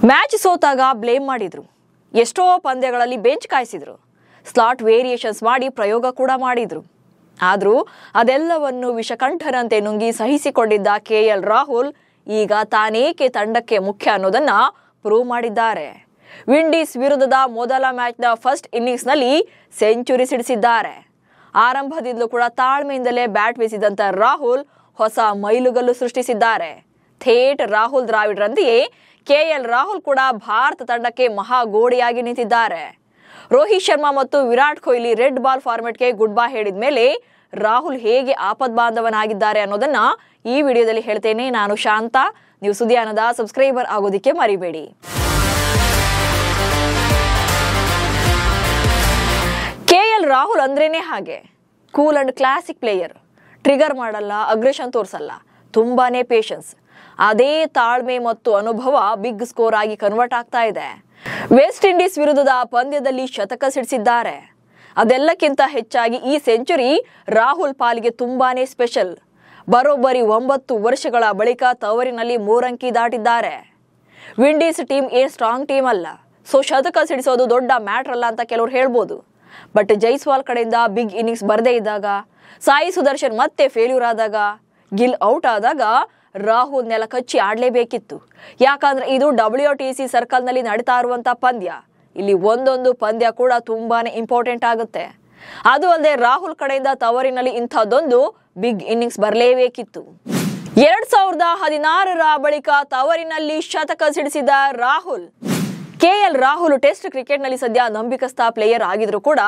Match ಸೋತಾಗ blame ಮಾಡಿದ್ರು. ಎಷ್ಟೋ ಪಂದ್ಯಗಳಲ್ಲಿ ಬೆಂಚ್ ಕಾಯಿಸಿದ್ರು. ಸ್ಲಾಟ್ ವೇರಿಯೇಷನ್ಸ್ ಮಾಡಿ ಪ್ರಯೋಗ ಕೂಡ ಮಾಡಿದ್ರು. ಆದರೂ ಅದೆಲ್ಲವನ್ನು ವಿಷಕಂಠರಂತೆ ನುಂಗಿ ಸಹಿಸಿಕೊಂಡಿದ್ದ ಕೆಎಲ್ ರಾಹುಲ್ ಈಗ ತಾನೇಕೆ ತಂಡಕ್ಕೆ ಮುಖ್ಯ ಅನ್ನೋದನ್ನ ಪ್ರೂವ್ ಮಾಡಿದ್ದಾರೆ. ವಿಂಡೀಸ್ ವಿರುದ್ಧದ ಮೊದಲ ಮ್ಯಾಚ್ನ ಫಸ್ಟ್ ಇನ್ನಿಂಗ್ಸ್ನಲ್ಲಿ ಸೆಂಚುರಿ ಸಿಡಿಸಿದ್ದಾರೆ. ಆರಂಭದಿಂದಲೂ ಕೂಡ ತಾಳ್ಮೆಯಿಂದಲೇ ಬ್ಯಾಟ್ ಬೀಸಿದಂತ ರಾಹುಲ್ ಹೊಸ ಮೈಲುಗಲ್ಲು ಸೃಷ್ಟಿಸಿದ್ದಾರೆ. ಥೇಟ್ ರಾಹುಲ್ ದ್ರಾವಿಡ್ರಂತೆಯೇ ಕೆಎಲ್ ರಾಹುಲ್ ಕೂಡ ಭಾರತ ತಂಡಕ್ಕೆ ಮಹಾಗೋಡೆಯಾಗಿ ನಿಂತಿದ್ದಾರೆ. ರೋಹಿತ್ ಶರ್ಮಾ ಮತ್ತು ವಿರಾಟ್ ಕೊಹ್ಲಿ ರೆಡ್ ಬಾಲ್ ಫಾರ್ಮೆಟ್ಗೆ ಗುಡ್ ಬೈ ಹೇಳಿದ ಮೇಲೆ ರಾಹುಲ್ ಹೇಗೆ ಆಪದ್ಬಾಂಧವನಾಗಿದ್ದಾರೆ ಅನ್ನೋದನ್ನ ಈ ವಿಡಿಯೋದಲ್ಲಿ ಹೇಳ್ತೇನೆ. ನಾನು ಶಾಂತ. ನೀವು ಸುದ್ದಿಯಾನದ ಸಬ್ಸ್ಕ್ರೈಬರ್ ಆಗೋದಿಕ್ಕೆ ಮರಿಬೇಡಿ. ಕೆಎಲ್ ರಾಹುಲ್ ಅಂದ್ರೇನೆ ಹಾಗೆ cool and classic player. Trigger ಮಾಡಲ್ಲ, ಅಗ್ರೆಷನ್ ತೋರಿಸಲ್ಲ, ತುಂಬಾನೇ ಪೇಷನ್ಸ್. ಅದೇ ತಾಳ್ಮೆ ಮತ್ತು ಅನುಭವ ಬಿಗ್ ಸ್ಕೋರ್ ಆಗಿ ಕನ್ವರ್ಟ್ ಆಗ್ತಾ ಇದೆ. ವೆಸ್ಟ್ ಇಂಡೀಸ್ ವಿರುದ್ಧದ ಪಂದ್ಯದಲ್ಲಿ ಶತಕ ಸಿಡಿಸಿದ್ದಾರೆ. ಅದೆಲ್ಲಕ್ಕಿಂತ ಹೆಚ್ಚಾಗಿ ಈ ಸೆಂಚುರಿ ರಾಹುಲ್ ಪಾಲಿಗೆ ತುಂಬಾನೇ ಸ್ಪೆಷಲ್. ಬರೋಬ್ಬರಿ 9 ವರ್ಷಗಳ ಬಳಿಕ ತವರಿನಲ್ಲಿ 3 ಅಂಕಿ ದಾಟಿದ್ದಾರೆ. ವಿಂಡೀಸ್ ಟೀಮ್ ಏನ್ ಸ್ಟ್ರಾಂಗ್ ಟೀಮ್ ಅಲ್ಲ, ಸೊ ಶತಕ ಸಿಡಿಸೋದು ದೊಡ್ಡ ಮ್ಯಾಟರ್ ಅಲ್ಲ ಅಂತ ಕೆಲವರು ಹೇಳ್ಬೋದು. ಬಟ್ ಜೈಸ್ವಾಲ್ ಕಡೆಯಿಂದ ಬಿಗ್ ಇನ್ನಿಂಗ್ಸ್ ಬರದೇ ಇದ್ದಾಗ, ಸಾಯಿ ಸುದರ್ಶನ್ ಮತ್ತೆ ಫೇಲ್ಯೂರ್ ಆದಾಗ, ಗಿಲ್ ಔಟ್ ಆದಾಗ ರಾಹುಲ್ ನೆಲ ಕಚ್ಚಿ ಆಡ್ಲೇಬೇಕಿತ್ತು. ಯಾಕಂದ್ರೆ ಇದು WTC ಸರ್ಕಲ್ ನಲ್ಲಿ ನಡೀತಾ ಇರುವಂತ ಪಂದ್ಯ. ಇಲ್ಲಿ ಒಂದೊಂದು ಪಂದ್ಯ ಕೂಡ ತುಂಬಾನೇ ಇಂಪಾರ್ಟೆಂಟ್ ಆಗುತ್ತೆ. ಅದು ಅಲ್ಲದೆ ರಾಹುಲ್ ಕಡೆಯಿಂದ ತವರಿನಲ್ಲಿ ಇಂಥದ್ದೊಂದು ಬಿಗ್ ಇನ್ನಿಂಗ್ಸ್ ಬರಲೇಬೇಕಿತ್ತು. 2016ರ ಬಳಿಕ ತವರಿನಲ್ಲಿ ಶತಕ ಸಿಡಿಸಿದ Rahul. KL Rahul test cricket ನಲ್ಲಿ ಸದ್ಯ ನಂಬಿಕಸ್ಥ ಪ್ಲೇಯರ್ ಆಗಿದ್ರು ಕೂಡ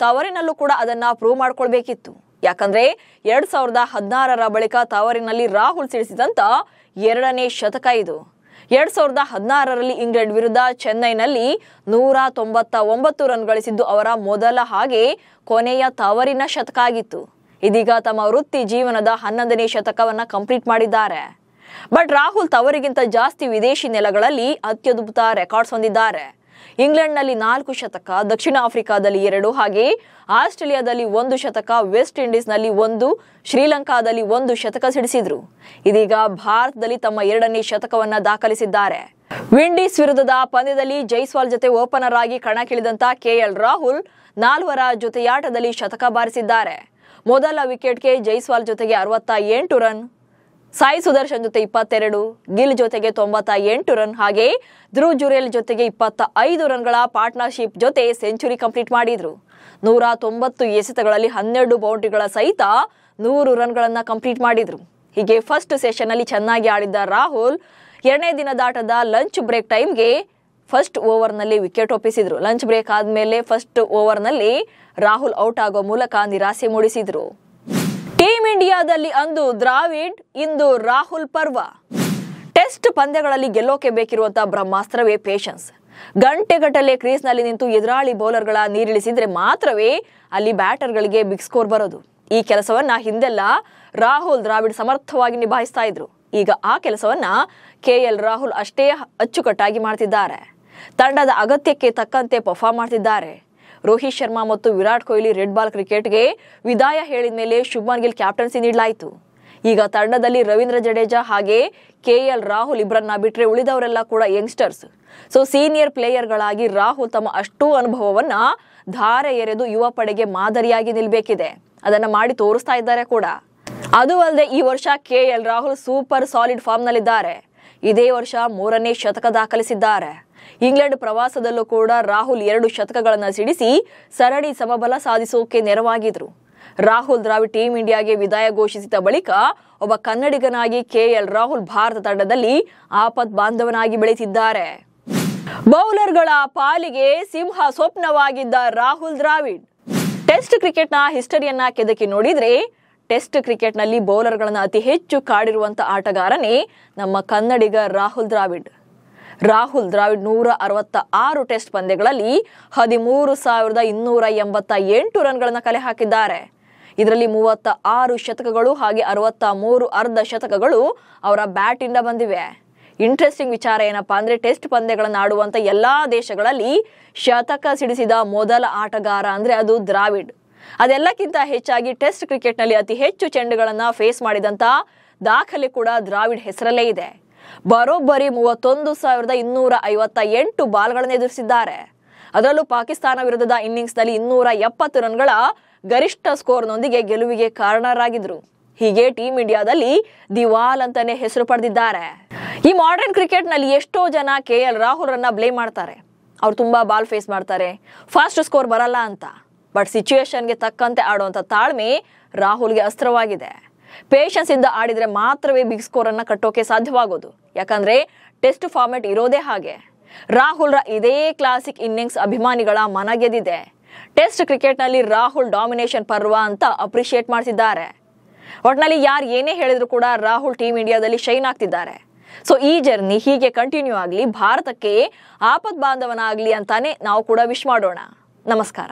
ತವರಿನಲ್ಲೂ ಕೂಡ ಅದನ್ನ ಪ್ರೂವ್ ಮಾಡ್ಕೊಳ್ಬೇಕಿತ್ತು. ಯಾಕಂದ್ರೆ 2016ರ ಬಳಿಕ ತವರಿನಲ್ಲಿ ರಾಹುಲ್ ಸಿಡಿಸಿದಂತ 2ನೇ ಶತಕ ಇದು. 2016ರಲ್ಲಿ ಇಂಗ್ಲೆಂಡ್ ವಿರುದ್ಧ ಚೆನ್ನೈನಲ್ಲಿ 199 ರನ್ ಗಳಿಸಿದ್ದು ಅವರ ಮೊದಲ ಹಾಗೆ ಕೊನೆಯ ತವರಿನ ಶತಕ ಆಗಿತ್ತು. ಇದೀಗ ತಮ್ಮ ವೃತ್ತಿ ಜೀವನದ 11ನೇ ಶತಕವನ್ನ ಕಂಪ್ಲೀಟ್ ಮಾಡಿದ್ದಾರೆ. ಬಟ್ ರಾಹುಲ್ ತವರಿಗಿಂತ ಜಾಸ್ತಿ ವಿದೇಶಿ ನೆಲಗಳಲ್ಲಿ ಅತ್ಯದ್ಭುತ ರೆಕಾರ್ಡ್ಸ್ ಹೊಂದಿದ್ದಾರೆ. ಇಂಗ್ಲೆಂಡ್ನಲ್ಲಿ 4 ಶತಕ, ದಕ್ಷಿಣ ಆಫ್ರಿಕಾದಲ್ಲಿ 2, ಹಾಗೆ ಆಸ್ಟ್ರೇಲಿಯಾದಲ್ಲಿ 1 ಶತಕ, ವೆಸ್ಟ್ ಇಂಡೀಸ್ನಲ್ಲಿ 1, ಶ್ರೀಲಂಕಾದಲ್ಲಿ 1 ಶತಕ ಸಿಡಿಸಿದ್ರು. ಇದೀಗ ಭಾರತದಲ್ಲಿ ತಮ್ಮ 2ನೇ ಶತಕವನ್ನ ದಾಖಲಿಸಿದ್ದಾರೆ. ವಿಂಡೀಸ್ ವಿರುದ್ಧದ ಪಂದ್ಯದಲ್ಲಿ ಜೈಸ್ವಾಲ್ ಜೊತೆ ಓಪನರ್ ಆಗಿ ಕಣಕ್ಕಿಳಿದಂತ ಕೆಎಲ್ ರಾಹುಲ್ 4ರ ಜೊತೆಯಾಟದಲ್ಲಿ ಶತಕ ಬಾರಿಸಿದ್ದಾರೆ. ಮೊದಲ ವಿಕೆಟ್ಗೆ ಜೈಸ್ವಾಲ್ ಜೊತೆಗೆ 68 ರನ್, ಸಾಯಿ ಸುದರ್ಶನ್ ಜೊತೆ 22, ಗಿಲ್ ಜೊತೆಗೆ 98 ರನ್, ಹಾಗೆ ಧ್ರುವ್ ಜುರೇಲ್ ಜೊತೆಗೆ 25 ರನ್ಗಳ ಪಾರ್ಟ್ನರ್ಶಿಪ್ ಜೊತೆ ಸೆಂಚುರಿ ಕಂಪ್ಲೀಟ್ ಮಾಡಿದ್ರು. 190 ಎಸೆತಗಳಲ್ಲಿ 12 ಬೌಂಡ್ರಿಗಳ ಸಹಿತ 100 ರನ್ಗಳನ್ನ ಕಂಪ್ಲೀಟ್ ಮಾಡಿದ್ರು. ಹೀಗೆ ಫಸ್ಟ್ ಸೆಷನ್ ಅಲ್ಲಿ ಚೆನ್ನಾಗಿ ಆಡಿದ್ದ ರಾಹುಲ್ 2ನೇ ದಿನದಾಟದ ಲಂಚ್ ಬ್ರೇಕ್ ಟೈಮ್ಗೆ ಫಸ್ಟ್ ಓವರ್ ನಲ್ಲಿ ವಿಕೆಟ್ ಒಪ್ಪಿಸಿದ್ರು. ಲಂಚ್ ಬ್ರೇಕ್ ಆದ್ಮೇಲೆ ಫಸ್ಟ್ ಓವರ್ ನಲ್ಲಿ ರಾಹುಲ್ ಔಟ್ ಆಗೋ ಮೂಲಕ ನಿರಾಸೆ ಮೂಡಿಸಿದ್ರು. ಟೀಮ್ ಇಂಡಿಯಾದಲ್ಲಿ ಅಂದು ದ್ರಾವಿಡ್, ಇಂದು ರಾಹುಲ್ ಪರ್ವ. ಟೆಸ್ಟ್ ಪಂದ್ಯಗಳಲ್ಲಿ ಗೆಲ್ಲೋಕೆ ಬೇಕಿರುವಂತಹ ಬ್ರಹ್ಮಾಸ್ತ್ರವೇ ಪೇಷನ್ಸ್. ಗಂಟೆಗಟ್ಟಲೆ ಕ್ರೀಸ್ ನಲ್ಲಿ ನಿಂತು ಎದುರಾಳಿ ಬೌಲರ್ಗಳ ನೀರಿಳಿಸಿದ್ರೆ ಮಾತ್ರವೇ ಅಲ್ಲಿ ಬ್ಯಾಟರ್ಗಳಿಗೆ ಬಿಗ್ ಸ್ಕೋರ್ ಬರೋದು. ಈ ಕೆಲಸವನ್ನ ಹಿಂದೆಲ್ಲ ರಾಹುಲ್ ದ್ರಾವಿಡ್ ಸಮರ್ಥವಾಗಿ ನಿಭಾಯಿಸ್ತಾ ಇದ್ರು. ಈಗ ಆ ಕೆಲಸವನ್ನ ಕೆಎಲ್ ರಾಹುಲ್ ಅಷ್ಟೇ ಅಚ್ಚುಕಟ್ಟಾಗಿ ಮಾಡ್ತಿದ್ದಾರೆ. ತಂಡದ ಅಗತ್ಯಕ್ಕೆ ತಕ್ಕಂತೆ ಪರ್ಫಾರ್ಮ್ ಮಾಡ್ತಿದ್ದಾರೆ. ರೋಹಿತ್ ಶರ್ಮಾ ಮತ್ತು ವಿರಾಟ್ ಕೊಹ್ಲಿ ರೆಡ್ ಬಾಲ್ ಕ್ರಿಕೆಟ್ಗೆ ವಿದಾಯ ಹೇಳಿದ ಮೇಲೆ ಶುಭ್ಮನ್ ಗಿಲ್ ಕ್ಯಾಪ್ಟನ್ಸಿ ನೀಡಲಾಯಿತು. ಈಗ ತಂಡದಲ್ಲಿ ರವೀಂದ್ರ ಜಡೇಜಾ ಹಾಗೆ ಕೆಎಲ್ ರಾಹುಲ್ ಇಬ್ಬರನ್ನ ಬಿಟ್ರೆ ಉಳಿದವರೆಲ್ಲ ಕೂಡ ಯಂಗ್ಸ್ಟರ್ಸ್. ಸೊ ಸೀನಿಯರ್ ಪ್ಲೇಯರ್ಗಳಾಗಿ ರಾಹುಲ್ ತಮ್ಮ ಅಷ್ಟೂ ಅನುಭವವನ್ನ ಧಾರೆ ಎರೆದು ಯುವ ಪಡೆಗೆ ಮಾದರಿಯಾಗಿ ನಿಲ್ಬೇಕಿದೆ. ಅದನ್ನ ಮಾಡಿ ತೋರಿಸ್ತಾ ಇದ್ದಾರೆ ಕೂಡ. ಅದು ಅಲ್ಲದೆ ಈ ವರ್ಷ KL Rahul super solid form ನಲ್ಲಿದ್ದಾರೆ. ಇದೇ ವರ್ಷ 3ನೇ ಶತಕ ದಾಖಲಿಸಿದ್ದಾರೆ. ಇಂಗ್ಲೆಂಡ್ ಪ್ರವಾಸದಲ್ಲೂ ಕೂಡ ರಾಹುಲ್ 2 ಶತಕಗಳನ್ನು ಸಿಡಿಸಿ ಸರಣಿ ಸಮಬಲ ಸಾಧಿಸೋಕೆ ನೆರವಾಗಿದ್ರು. ರಾಹುಲ್ ದ್ರಾವಿಡ್ ಟೀಮ್ ಇಂಡಿಯಾಗೆ ವಿದಾಯ ಘೋಷಿಸಿದ ಬಳಿಕ ಒಬ್ಬ ಕನ್ನಡಿಗನಾಗಿ ಕೆಎಲ್ ರಾಹುಲ್ ಭಾರತ ತಂಡದಲ್ಲಿ ಆಪತ್ ಬಾಂಧವನಾಗಿ ಬೆಳೆಸಿದ್ದಾರೆ. ಬೌಲರ್ಗಳ ಪಾಲಿಗೆ ಸಿಂಹ ಸ್ವಪ್ನವಾಗಿದ್ದ ರಾಹುಲ್ ದ್ರಾವಿಡ್. ಟೆಸ್ಟ್ ಕ್ರಿಕೆಟ್ನ ಹಿಸ್ಟರಿಯನ್ನ ಕೆದಕಿ ನೋಡಿದ್ರೆ ಟೆಸ್ಟ್ ಕ್ರಿಕೆಟ್ನಲ್ಲಿ ಬೌಲರ್ಗಳನ್ನ ಅತಿ ಹೆಚ್ಚು ಕಾಡಿರುವಂತ ಆಟಗಾರನೇ ನಮ್ಮ ಕನ್ನಡಿಗ ರಾಹುಲ್ ದ್ರಾವಿಡ್. ರಾಹುಲ್ ದ್ರಾವಿಡ್ 166 ಟೆಸ್ಟ್ ಪಂದ್ಯಗಳಲ್ಲಿ 13,288 ರನ್ಗಳನ್ನ ಕಲೆ ಹಾಕಿದ್ದಾರೆ. ಇದರಲ್ಲಿ 36 ಶತಕಗಳು ಹಾಗೆ 63 ಅರ್ಧ ಶತಕಗಳು ಅವರ ಬ್ಯಾಟ್ ಇಂದ ಬಂದಿವೆ. ಇಂಟ್ರೆಸ್ಟಿಂಗ್ ವಿಚಾರ ಏನಪ್ಪಾ ಅಂದ್ರೆ ಟೆಸ್ಟ್ ಪಂದ್ಯಗಳನ್ನು ಆಡುವಂತ ಎಲ್ಲಾ ದೇಶಗಳಲ್ಲಿ ಶತಕ ಸಿಡಿಸಿದ ಮೊದಲ ಆಟಗಾರ ಅಂದ್ರೆ ಅದು ದ್ರಾವಿಡ್. ಅದೆಲ್ಲಕ್ಕಿಂತ ಹೆಚ್ಚಾಗಿ ಟೆಸ್ಟ್ ಕ್ರಿಕೆಟ್ ನಲ್ಲಿ ಅತಿ ಹೆಚ್ಚು ಚೆಂಡುಗಳನ್ನ ಫೇಸ್ ಮಾಡಿದಂತ ದಾಖಲೆ ಕೂಡ ದ್ರಾವಿಡ್ ಹೆಸರಲ್ಲೇ ಇದೆ. ಬರೋಬ್ಬರಿ 31,258 ಬಾಲ್ಗಳನ್ನು ಎದುರಿಸಿದ್ದಾರೆ. ಅದರಲ್ಲೂ ಪಾಕಿಸ್ತಾನ ವಿರುದ್ಧದ ಇನ್ನಿಂಗ್ಸ್ನಲ್ಲಿ 270 ರನ್ಗಳ ಗರಿಷ್ಠ ಸ್ಕೋರ್ನೊಂದಿಗೆ ಗೆಲುವಿಗೆ ಕಾರಣರಾಗಿದ್ರು. ಹೀಗೆ ಟೀಮ್ ಇಂಡಿಯಾದಲ್ಲಿ ದಿವಾಲ್ ಅಂತಾನೆ ಹೆಸರು ಪಡೆದಿದ್ದಾರೆ. ಈ ಮಾಡರ್ನ್ ಕ್ರಿಕೆಟ್ನಲ್ಲಿ ಎಷ್ಟೋ ಜನ KL ರಾಹುಲ್ ರನ್ನ ಬ್ಲೇಮ್ ಮಾಡ್ತಾರೆ. ಅವ್ರು ತುಂಬಾ ಬಾಲ್ ಫೇಸ್ ಮಾಡ್ತಾರೆ, ಫಾಸ್ಟ್ ಸ್ಕೋರ್ ಬರಲ್ಲ ಅಂತ. ಬಟ್ ಸಿಚುವೇಶನ್ಗೆ ತಕ್ಕಂತೆ ಆಡುವಂತ ತಾಳ್ಮೆ ರಾಹುಲ್ಗೆ ಅಸ್ತ್ರವಾಗಿದೆ. ಪೇಷನ್ಸ್ ಇಂದ ಆಡಿದ್ರೆ ಮಾತ್ರವೇ ಬಿಗ್ ಸ್ಕೋರ್ ಅನ್ನ ಕಟ್ಟೋಕೆ ಸಾಧ್ಯವಾಗೋದು. ಯಾಕಂದ್ರೆ ಟೆಸ್ಟ್ ಫಾರ್ಮೆಟ್ ಇರೋದೇ ಹಾಗೆ. ರಾಹುಲ್ ರ ಇದೇ ಕ್ಲಾಸಿಕ್ ಇನ್ನಿಂಗ್ಸ್ ಅಭಿಮಾನಿಗಳ ಮನ ಗೆದ್ದಿದೆ. ಟೆಸ್ಟ್ ಕ್ರಿಕೆಟ್ ನಲ್ಲಿ ರಾಹುಲ್ ಡಾಮಿನೇಷನ್ ಪರ್ವ ಅಂತ ಅಪ್ರಿಶಿಯೇಟ್ ಮಾಡ್ತಿದ್ದಾರೆ. ಒಟ್ನಲ್ಲಿ ಯಾರು ಏನೇ ಹೇಳಿದ್ರು ಕೂಡ ರಾಹುಲ್ ಟೀಮ್ ಇಂಡಿಯಾದಲ್ಲಿ ಶೈನ್ ಆಗ್ತಿದ್ದಾರೆ. ಸೊ ಈ ಜರ್ನಿ ಹೀಗೆ ಕಂಟಿನ್ಯೂ ಆಗ್ಲಿ, ಭಾರತಕ್ಕೆ ಆಪತ್ ಬಾಂಧವನಾಗ್ಲಿ ಅಂತಾನೆ ನಾವು ಕೂಡ ವಿಶ್ ಮಾಡೋಣ. ನಮಸ್ಕಾರ.